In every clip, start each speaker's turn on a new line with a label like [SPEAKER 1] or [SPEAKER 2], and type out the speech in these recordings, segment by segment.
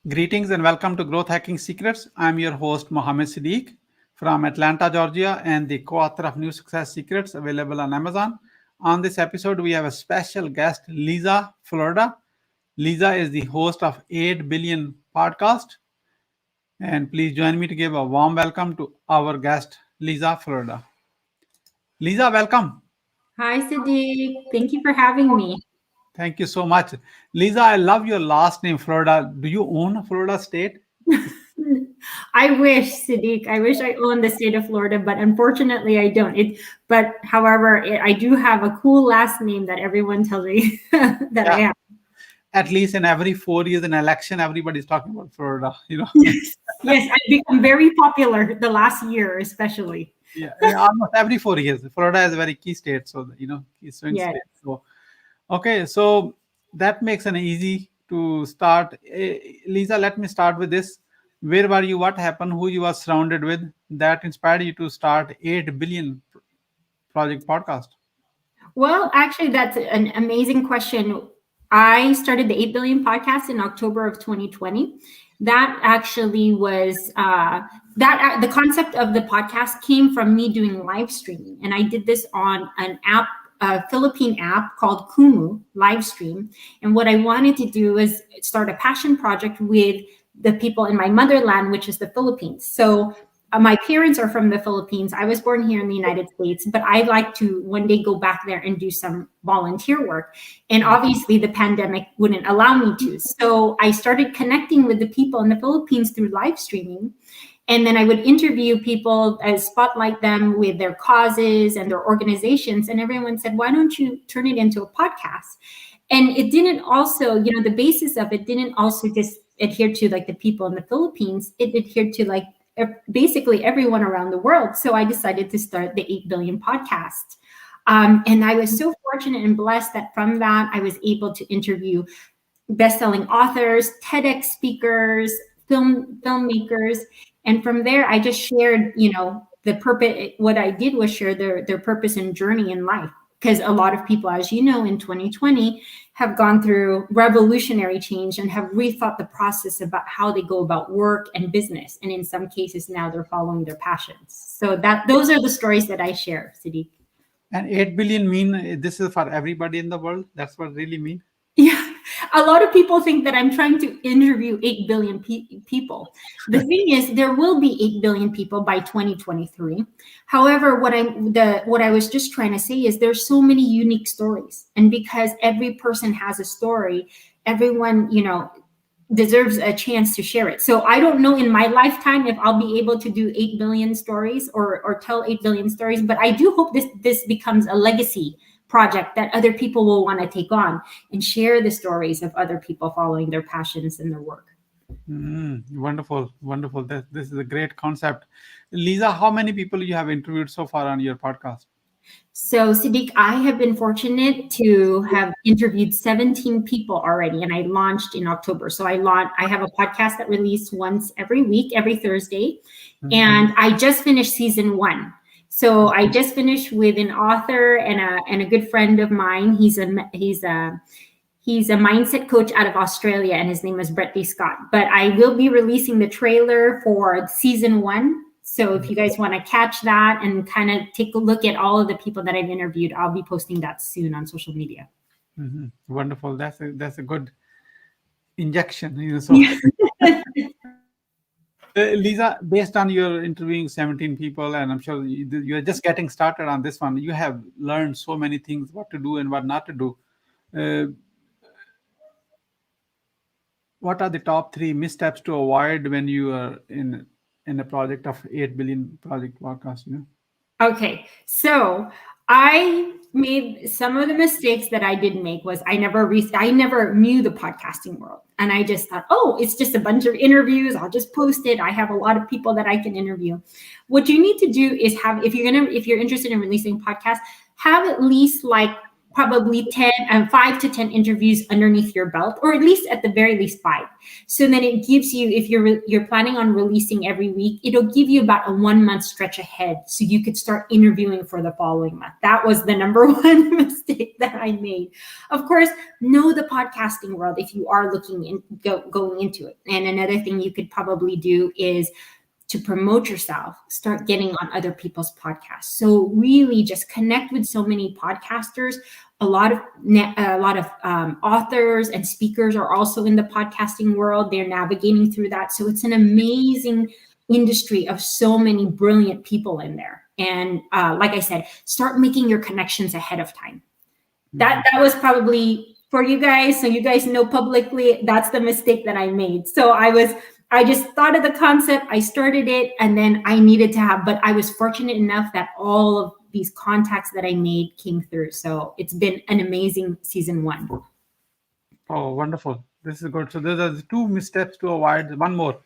[SPEAKER 1] Greetings and welcome to Growth Hacking Secrets. I'm your host, Mohammed Siddique from Atlanta, Georgia, and the co author of New Success Secrets available on Amazon. On this episode, we have a special guest, Liza, Florida. Liza is the host of 8 Billion Podcast. And please join me to give a warm welcome to our guest, Liza, Florida. Liza, welcome.
[SPEAKER 2] Hi, Siddique. Thank you for having me.
[SPEAKER 1] Thank you so much. Liza, I love your last name, Florida. Do you own Florida State?
[SPEAKER 2] I wish, Siddique. I wish I owned the state of Florida, but unfortunately, I don't. However, I do have a cool last name that everyone tells me that I have.
[SPEAKER 1] At least in every 4 years in election, everybody's talking about Florida.
[SPEAKER 2] Yes, I've become very popular the last year, especially.
[SPEAKER 1] Yeah, almost every 4 years. Florida is a very key state, so key swing
[SPEAKER 2] Yes.
[SPEAKER 1] state. So, okay, so that makes an easy to start. Liza, let me start with this. Where were you? What happened? Who you were surrounded with that inspired you to start 8 Billion Project Podcast?
[SPEAKER 2] Well, actually, that's an amazing question. I started the 8 Billion podcast in October of 2020. That actually was the concept of the podcast came from me doing live streaming. And I did this on an app, a Philippine app called Kumu live stream. And what I wanted to do is start a passion project with the people in my motherland, which is the Philippines. So my parents are from the Philippines. I was born here in the United States, but I'd like to one day go back there and do some volunteer work. And obviously the pandemic wouldn't allow me to. So I started connecting with the people in the Philippines through live streaming. And then I would interview people, spotlight them with their causes and their organizations. And everyone said, why don't you turn it into a podcast? And it didn't also, the basis of it didn't also just adhere to like the people in the Philippines. It adhered to like basically everyone around the world. So I decided to start the 8 Billion podcast. And I was so fortunate and blessed that from that, I was able to interview best-selling authors, TEDx speakers, filmmakers. And from there, I just shared, the purpose. What I did was share their purpose and journey in life. Because a lot of people, as you know, in 2020 have gone through revolutionary change and have rethought the process about how they go about work and business. And in some cases now they're following their passions. So those are the stories that I share, Siddique.
[SPEAKER 1] And 8 billion mean this is for everybody in the world? That's what really mean?
[SPEAKER 2] Yeah. A lot of people think that I'm trying to interview 8 billion people. The thing is, there will be 8 billion people by 2023. However, what I was just trying to say is there's so many unique stories. And because every person has a story, everyone, deserves a chance to share it. So I don't know in my lifetime if I'll be able to do 8 billion stories or tell 8 billion stories, but I do hope this becomes a legacy project that other people will want to take on and share the stories of other people following their passions and their work.
[SPEAKER 1] Wonderful. This is a great concept. Liza, how many people you have interviewed so far on your podcast?
[SPEAKER 2] So, Siddique, I have been fortunate to have interviewed 17 people already, and I launched in October. So I have a podcast that released once every week, every Thursday, and I just finished season 1. So I just finished with an author and a good friend of mine. He's a mindset coach out of Australia, and his name is Brett D. Scott. But I will be releasing the trailer for season 1. So if you guys want to catch that and kind of take a look at all of the people that I've interviewed, I'll be posting that soon on social media.
[SPEAKER 1] Mm-hmm. Wonderful. That's a good injection. Liza, based on your interviewing 17 people, and I'm sure you're just getting started on this one, you have learned so many things, what to do and what not to do. What are the top 3 missteps to avoid when you are in a project of 8 billion project podcast?
[SPEAKER 2] Okay, so I made some of the mistakes that I did make was I never knew the podcasting world. And I just thought, it's just a bunch of interviews. I'll just post it. I have a lot of people that I can interview. What you need to do is if you're interested in releasing podcasts, have at least like probably 5 to 10 interviews underneath your belt, or at least at the very least 5. So then it gives you, if you're planning on releasing every week, it'll give you about a 1 month stretch ahead, so you could start interviewing for the following month. That was the number one mistake that I made. Of course, know the podcasting world if you are going into it. And another thing you could probably do is to promote yourself, start getting on other people's podcasts. So really just connect with so many podcasters. A lot of authors and speakers are also in the podcasting world. They're navigating through that. So it's an amazing industry of so many brilliant people in there. And like I said, start making your connections ahead of time. That was probably for you guys. So you guys know publicly, that's the mistake that I made. So I just thought of the concept, I started it, and then I needed to have, but I was fortunate enough that all of these contacts that I made came through. So it's been an amazing season 1.
[SPEAKER 1] Oh, wonderful. This is good. So those are the 2 missteps to avoid. One more.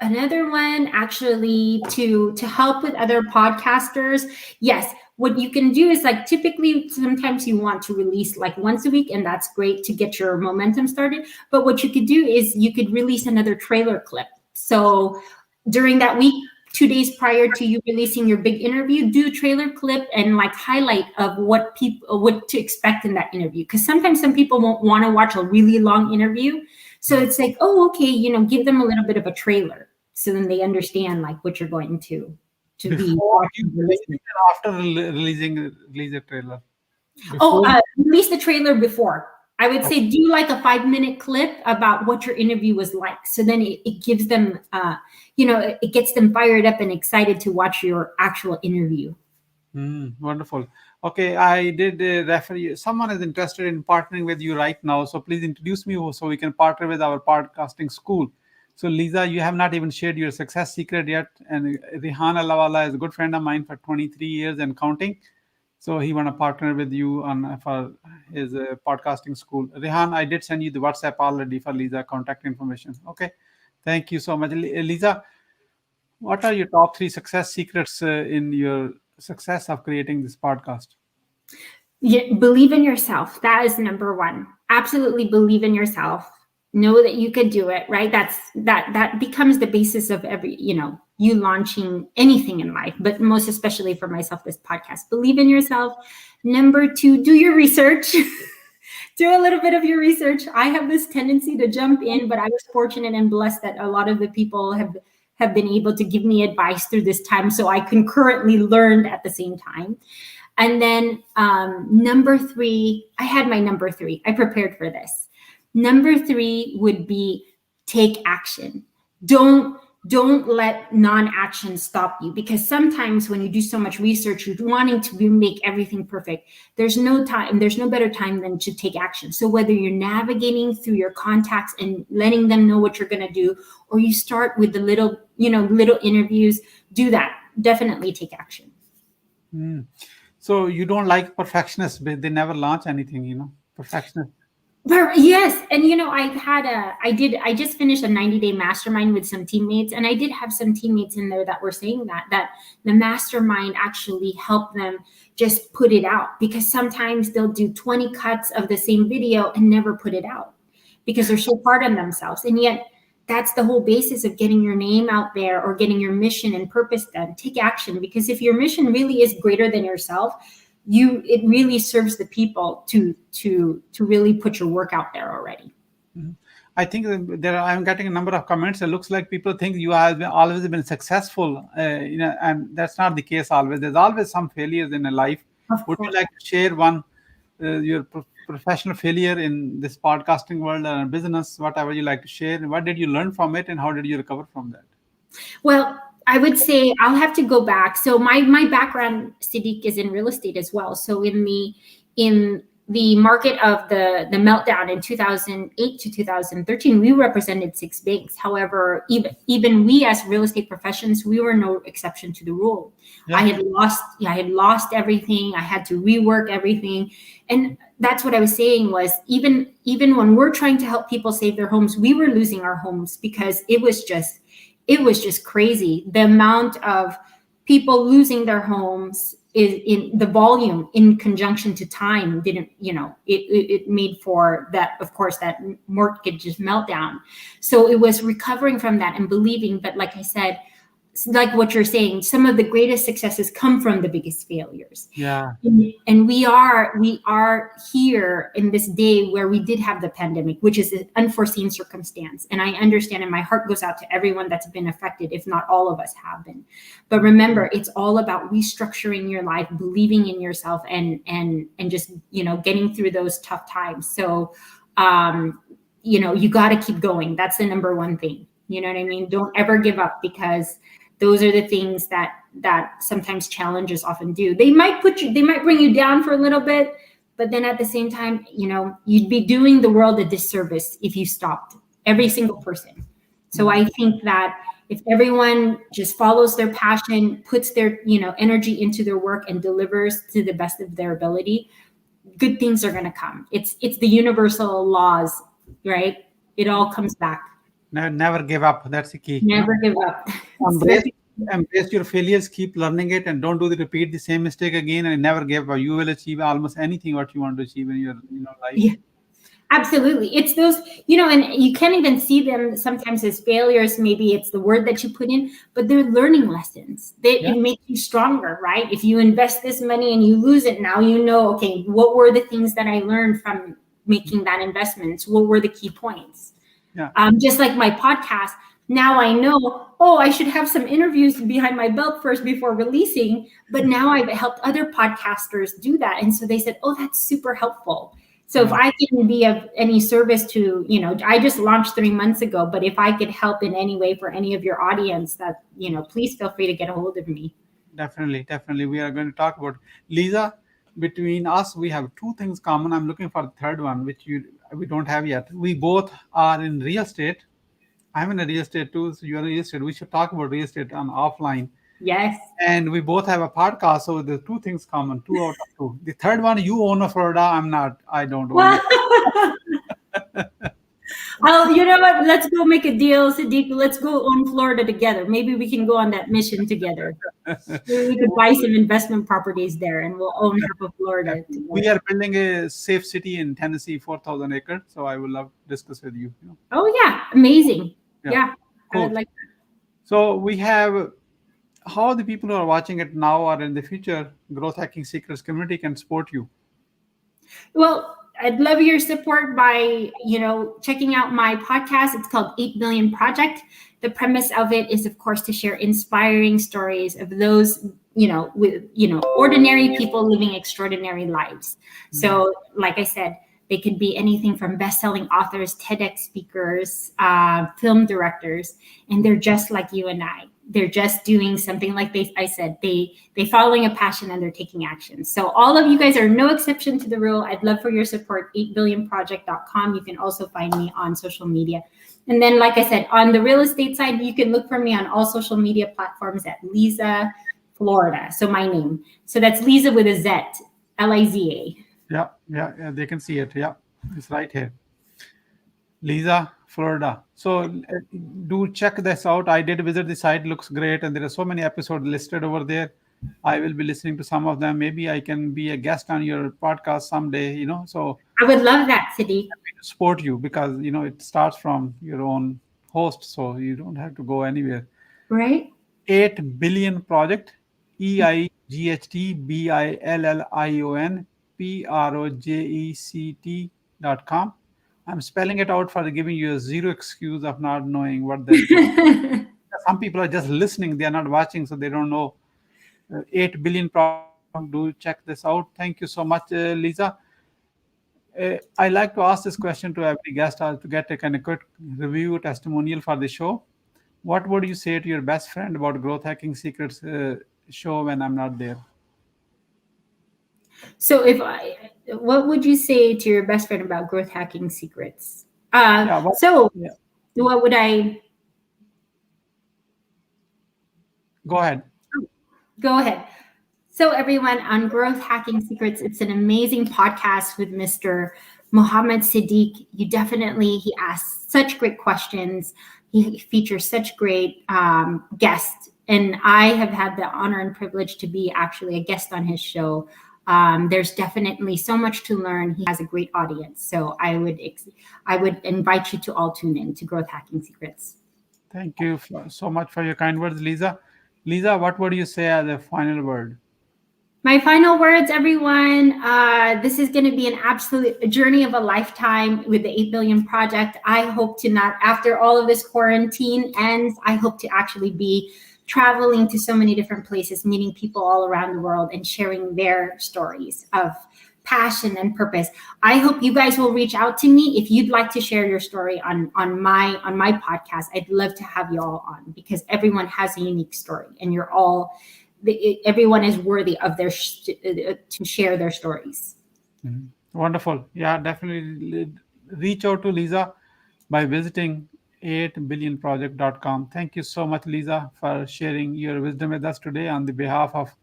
[SPEAKER 2] Another one, actually, to help with other podcasters. Yes, what you can do is, like, typically sometimes you want to release like once a week, and that's great to get your momentum started. But what you could do is you could release another trailer clip. So during that week, 2 days prior to you releasing your big interview, do a trailer clip and like highlight of what to expect in that interview. Because sometimes some people won't want to watch a really long interview. So it's like, oh, okay, give them a little bit of a trailer, so then they understand like what you're going to be watching.
[SPEAKER 1] After release a trailer.
[SPEAKER 2] Release the trailer before. I would say do like a 5-minute clip about what your interview was like. So then it gives them, it gets them fired up and excited to watch your actual interview.
[SPEAKER 1] Wonderful. Okay, I did refer you. Someone is interested in partnering with you right now. So please introduce me so we can partner with our podcasting school. So Liza, you have not even shared your success secret yet. And Rehan Alawala is a good friend of mine for 23 years and counting. So he want to partner with you for his podcasting school. Rehan, I did send you the WhatsApp already for Liza contact information. Okay, thank you so much. Liza, what are your top 3 success secrets in your success of creating this podcast?
[SPEAKER 2] Yeah, believe in yourself. That is number 1. Absolutely believe in yourself. Know that you could do it, right? That becomes the basis of every, you launching anything in life, but most especially for myself, this podcast. Believe in yourself. Number 2, do your research. Do a little bit of your research. I have this tendency to jump in, but I was fortunate and blessed that a lot of the people have been able to give me advice through this time, so I concurrently learned at the same time. And then number 3, I had my number 3. I prepared for this. Number 3 would be take action. Don't let non-action stop you, because sometimes when you do so much research, you're wanting to make everything perfect. There's no better time than to take action. So whether you're navigating through your contacts and letting them know what you're going to do, or you start with the little interviews, do that. Definitely take action.
[SPEAKER 1] So you don't like perfectionists, but they never launch anything, perfectionists.
[SPEAKER 2] Yes. And, I just finished a 90-day mastermind with some teammates, and I did have some teammates in there that were saying that the mastermind actually helped them just put it out, because sometimes they'll do 20 cuts of the same video and never put it out because they're so hard on themselves. And yet that's the whole basis of getting your name out there or getting your mission and purpose done. Take action, because if your mission really is greater than yourself, it really serves the people to really put your work out there already.
[SPEAKER 1] I think I'm getting a number of comments. It looks like people think you have always been successful, and that's not the case always. There's always some failures in a life. Would you like to share one, your professional failure in this podcasting world or business, whatever you like to share? What did you learn from it, and how did you recover from that?
[SPEAKER 2] Well, I would say I'll have to go back. So my background, Siddique, is in real estate as well. So in the market of the meltdown in 2008 to 2013, we represented 6 banks. However, even we as real estate professions, we were no exception to the rule. Yeah. I had lost everything. I had to rework everything. And that's what I was saying was even when we're trying to help people save their homes, we were losing our homes because it was just crazy. The amount of people losing their homes, is in the volume in conjunction to time didn't, it made for that, of course, that mortgage meltdown. So it was recovering from that and believing. But like I said, like what you're saying, some of the greatest successes come from the biggest failures.
[SPEAKER 1] Yeah.
[SPEAKER 2] And we are here in this day where we did have the pandemic, which is an unforeseen circumstance. And I understand, and my heart goes out to everyone that's been affected, if not all of us have been. But remember, it's all about restructuring your life, believing in yourself, and just, getting through those tough times. So, you got to keep going. That's the number one thing. You know what I mean? Don't ever give up, because those are the things that sometimes challenges often do. They might bring you down for a little bit, but then at the same time, you'd be doing the world a disservice if you stopped, every single person. So I think that if everyone just follows their passion, puts their, energy into their work and delivers to the best of their ability, good things are going to come. It's the universal laws, right? It all comes back.
[SPEAKER 1] Never give up. That's the key.
[SPEAKER 2] Never give up.
[SPEAKER 1] Embrace your failures, keep learning it, and don't repeat the same mistake again, and never give up. You will achieve almost anything what you want to achieve in your life.
[SPEAKER 2] Yeah, absolutely. It's those, and you can't even see them sometimes as failures. Maybe it's the word that you put in, but they're learning lessons. It makes you stronger, right? If you invest this money and you lose it, now okay, what were the things that I learned from making that investment? What were the key points?
[SPEAKER 1] Yeah.
[SPEAKER 2] Just like my podcast, now I know, I should have some interviews behind my belt first before releasing. But now I've helped other podcasters do that. And so they said, that's super helpful. So if I can be of any service to, I just launched 3 months ago, but if I could help in any way for any of your audience, that, please feel free to get a hold of me.
[SPEAKER 1] Definitely. We are going to talk about Liza. Between us, we have 2 things common. I'm looking for the third one, which we don't have yet. We both are in real estate. I'm in a real estate too, so you're in real estate. We should talk about real estate on offline.
[SPEAKER 2] Yes.
[SPEAKER 1] And we both have a podcast, so the 2 things common, 2 out of 2. The third one, you own a Florida. I'm not. I don't own it.
[SPEAKER 2] Well, you know what? Let's go make a deal, Siddique. Let's go on Florida together. Maybe we can go on that mission together. Maybe we could buy some investment properties there, and we'll own half of Florida together.
[SPEAKER 1] We are building a safe city in Tennessee, 4,000 acres. So I would love to discuss with you.
[SPEAKER 2] Oh yeah, amazing. Yeah,
[SPEAKER 1] cool.
[SPEAKER 2] I would like that.
[SPEAKER 1] So we have how the people who are watching it now or in the future, Growth Hacking Secrets community can support you.
[SPEAKER 2] Well, I'd love your support by, checking out my podcast. It's called 8 Billion Project. The premise of it is, of course, to share inspiring stories of those, with, ordinary people living extraordinary lives. So, like I said, they could be anything from best-selling authors, TEDx speakers, film directors, and they're just like you and I. They're just doing something like I said, they following a passion and they're taking action. So all of you guys are no exception to the rule. I'd love for your support, 8billionproject.com. You can also find me on social media. And then, like I said, on the real estate side, you can look for me on all social media platforms at Liza Florida. So my name. So that's Liza with a Z, Liza.
[SPEAKER 1] Yeah, they can see it. Yeah, it's right here. Liza, Florida. So do check this out. I did visit the site. Looks great. And there are so many episodes listed over there. I will be listening to some of them. Maybe I can be a guest on your podcast someday, So
[SPEAKER 2] I would love that, Siddique.
[SPEAKER 1] Support you because, it starts from your own host. So you don't have to go anywhere.
[SPEAKER 2] Right.
[SPEAKER 1] 8 Billion Project, EIGHTBILLION PROJECT.com. I'm spelling it out for giving you a zero excuse of not knowing what that is. Some people are just listening. They are not watching, so they don't know. 8 Billion Project. Do check this out. Thank you so much, Liza. I like to ask this question to every guest to get a kind of quick review testimonial for the show. What would you say to your best friend about Growth Hacking Secrets show when I'm not there?
[SPEAKER 2] So what would you say to your best friend about Growth Hacking Secrets? What would I?
[SPEAKER 1] Go ahead.
[SPEAKER 2] Go ahead. So everyone, on Growth Hacking Secrets, it's an amazing podcast with Mr. Mohammed Siddique. He asks such great questions. He features such great guests and I have had the honor and privilege to be actually a guest on his show. There's definitely so much to learn. He has a great audience, so I would invite you to all tune in to Growth Hacking Secrets.
[SPEAKER 1] Thank you so much for your kind words, Lisa. Lisa, what would you say as a final word?
[SPEAKER 2] My final words, everyone. This is going to be an absolute journey of a lifetime with the 8 Billion Project. I hope to not, after all of this quarantine ends, I hope to actually be traveling to so many different places, meeting people all around the world and sharing their stories of passion and purpose. I hope you guys will reach out to me if you'd like to share your story on my podcast. I'd love to have you all on, because everyone has a unique story, and everyone is worthy of to share their stories.
[SPEAKER 1] Wonderful. Yeah, definitely reach out to Lisa by visiting 8billionproject.com. Thank you so much, Lisa, for sharing your wisdom with us today on the behalf of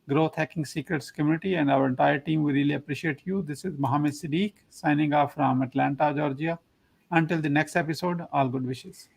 [SPEAKER 1] Growth Hacking Secrets community and our entire team. We really appreciate you. This is Mohammed Siddique signing off from Atlanta, Georgia. Until the next episode, all good wishes.